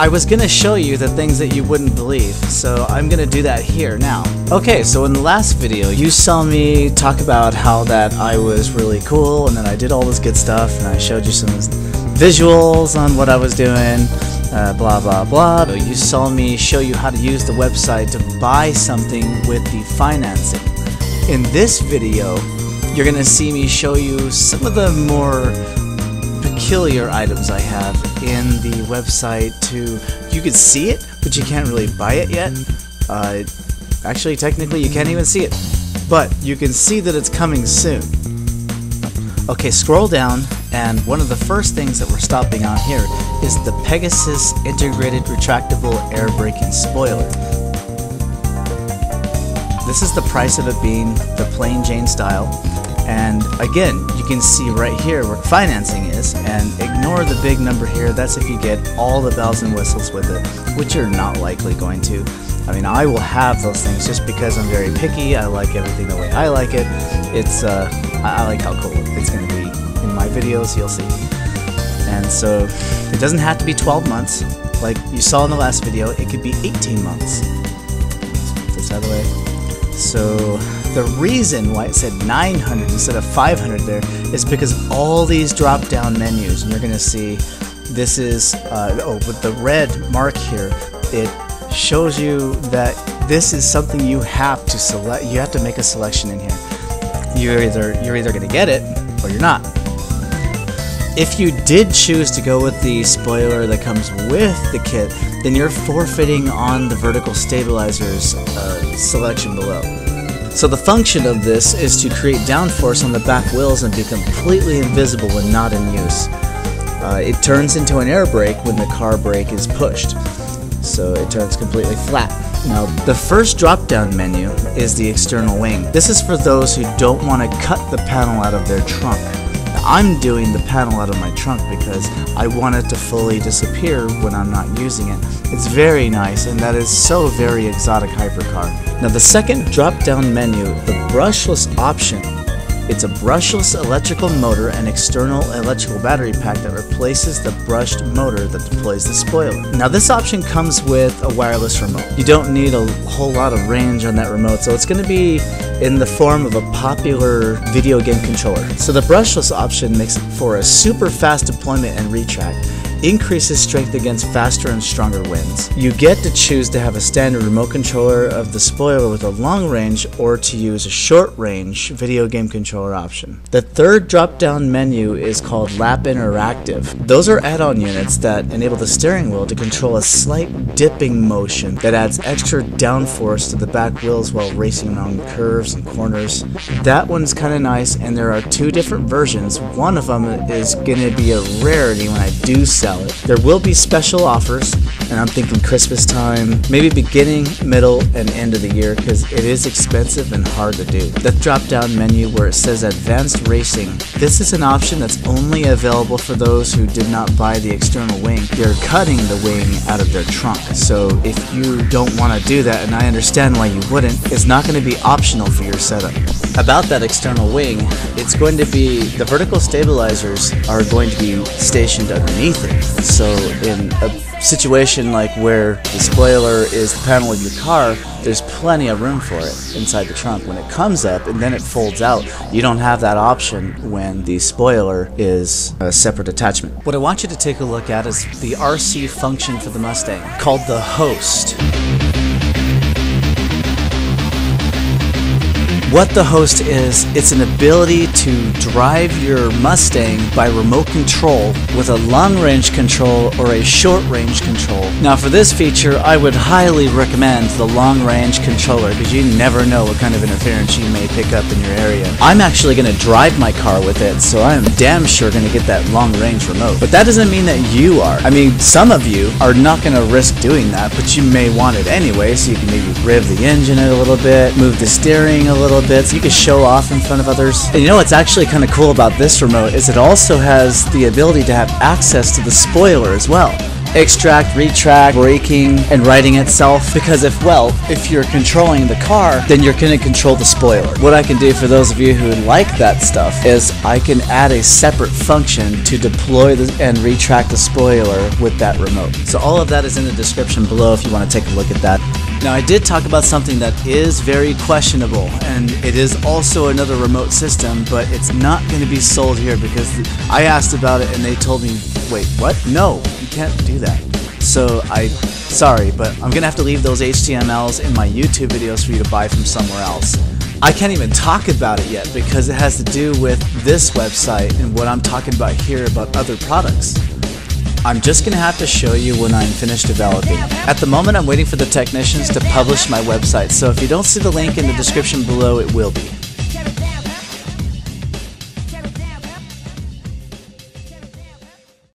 I was gonna show you the things that you wouldn't believe, so I'm gonna do that here now. Okay, so in the last video, you saw me talk about how that I was really cool, and then I did all this good stuff, and I showed you some visuals on what I was doing, blah blah blah. You saw me show you how to use the website to buy something with the financing. In this video, you're gonna see me show you some of the more peculiar items I have in the website. You could see it, but you can't really buy it yet. Actually, technically, you can't even see it, but you can see that it's coming soon. Okay, scroll down, and one of the first things that we're stopping on here is the Pegasus Integrated Retractable Air Braking Spoiler. This is the price of it being the plain Jane style. And again, you can see right here where financing is, and ignore the big number here. That's if you get all the bells and whistles with it, which you're not likely going to. I mean, I will have those things just because I'm very picky. I like everything the way I like it. I like how cool it's going to be. In my videos, you'll see. And so it doesn't have to be 12 months like you saw in the last video. It could be 18 months. Let's put this out of the way. So the reason why it said 900 instead of 500 there is because of all these drop down menus, and you're going to see this is with the red mark here, it shows you that this is something you have to select. You have to make a selection in here. You're either going to get it or you're not. If you did choose to go with the spoiler that comes with the kit, then you're forfeiting on the vertical stabilizers selection below. So the function of this is to create downforce on the back wheels and be completely invisible when not in use. It turns into an air brake when the car brake is pushed, so it turns completely flat. Now, the first drop-down menu is the external wing. This is for those who don't want to cut the panel out of their trunk. I'm doing the panel out of my trunk because I want it to fully disappear when I'm not using it. It's very nice, and that is so very exotic hypercar. Now the second drop-down menu, the brushless option. It's a brushless electrical motor and external electrical battery pack that replaces the brushed motor that deploys the spoiler. Now this option comes with a wireless remote. You don't need a whole lot of range on that remote, so it's going to be in the form of a popular video game controller. So the brushless option makes for a super fast deployment and retract, increases strength against faster and stronger winds. You get to choose to have a standard remote controller of the spoiler with a long range, or to use a short range video game controller option. The third drop down menu is called Lap Interactive. Those are add-on units that enable the steering wheel to control a slight dipping motion that adds extra downforce to the back wheels while racing around curves and corners. That one's kind of nice, and there are two different versions. One of them is going to be a rarity when I do sell it. There will be special offers, and I'm thinking Christmas time, maybe beginning, middle, and end of the year, because it is expensive and hard to do. The drop-down menu where it says Advanced Racing, this is an option that's only available for those who did not buy the external wing. They're cutting the wing out of their trunk, so if you don't want to do that, and I understand why you wouldn't, it's not going to be optional for your setup. About that external wing, it's going to be, the vertical stabilizers are going to be stationed underneath it. So in a situation like where the spoiler is the panel of your car, there's plenty of room for it inside the trunk. When it comes up and then it folds out, you don't have that option when the spoiler is a separate attachment. What I want you to take a look at is the RC function for the Mustang, called the host. What the host is, it's an ability to drive your Mustang by remote control with a long-range control or a short-range control. Now for this feature, I would highly recommend the long-range controller because you never know what kind of interference you may pick up in your area. I'm actually going to drive my car with it, so I'm damn sure going to get that long-range remote. But that doesn't mean that you are. I mean, some of you are not going to risk doing that, but you may want it anyway, so you can maybe rev the engine a little bit, move the steering a little bit, so you can show off in front of others. And you know what's actually kind of cool about this remote is it also has the ability to have access to the spoiler as well. extract, retract, braking, and riding itself. Because if you're controlling the car, then you're going to control the spoiler. What I can do for those of you who like that stuff is I can add a separate function to deploy and retract the spoiler with that remote. So all of that is in the description below if you want to take a look at that. Now, I did talk about something that is very questionable, and it is also another remote system, but it's not going to be sold here because I asked about it and they told me, wait, what? No, you can't do that. So sorry, but I'm going to have to leave those HTMLs in my YouTube videos for you to buy from somewhere else. I can't even talk about it yet because it has to do with this website and what I'm talking about here about other products. I'm just going to have to show you when I'm finished developing. At the moment, I'm waiting for the technicians to publish my website, so if you don't see the link in the description below, it will be.